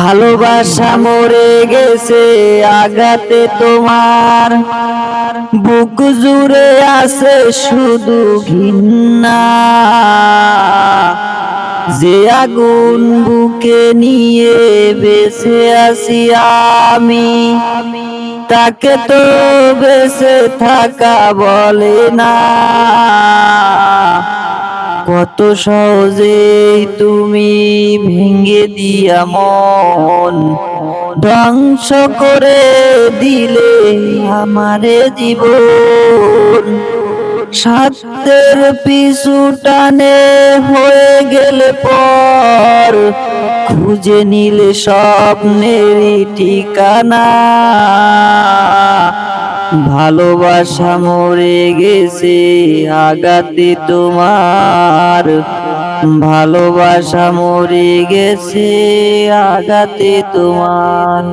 ভালোবাসা মরে গেছে আঘাতে তোমার, বুক জুড়ে আছে শুধু ঘৃণা। যে আগুন বুকে নিয়ে বেঁচে আছি আমি, তাকে তো বেঁচে থাকা বলে না। কত সহজেই তুমি ভেঙে দিয়া মন ধ্বংস করে দিলে আমারে জীবন। স্বার্থের পিছু টানে হয়ে গেলে পর খুঁজে নিলে স্বপ্নেরই ঠিকানা। ভালোবাসা মরে গেছে আঘাতে তোমার, ভালোবাসা মরে গেছে আঘাতে তোমার।